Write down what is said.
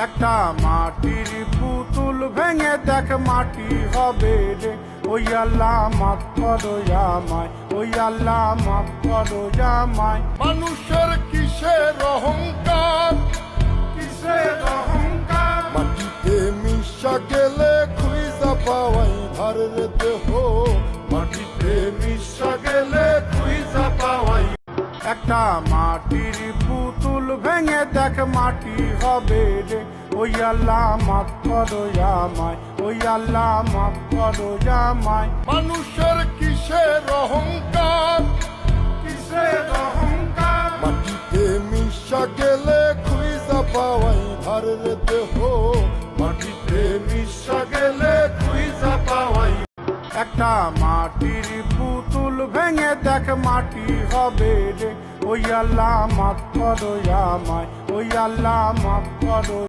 একটা মাটির পুতুল ভেঙে দেখ মাটি হবে রে। ওই আল্লাহ মাফ করো আমায়, ওই আল্লাহ মাফ করো আমায়। মানুষের কিসের অহংকার, কিসের অহংকার, মাটিতে মিশা গেলে খুঁজা পাওয়াই ধারের দেহ। মাটিতে মিশা গেলে খুঁজা পাওয়াই। একটা মাটির পুতুল ভেঙে দেখ মাটি হবে রে। ওই আল্লাহ মাফ করো আমায়, ওই আল্লাহ মাফ করো আমায়। মানুষের কিসের অহংকার, কিসের অহংকার, মাটিতে মিশা গেলে খুঁজা পাওয়াই ধারের দেহ। মাটিতে মিশা গেলে খুঁজা পাওয়াই। একটা মাটির পুতুল ভেঙে দেখ মাটি হবে রে। ওই আল্লাহ মাফ করো আমায়, ওই আল্লাহ মাফ করো।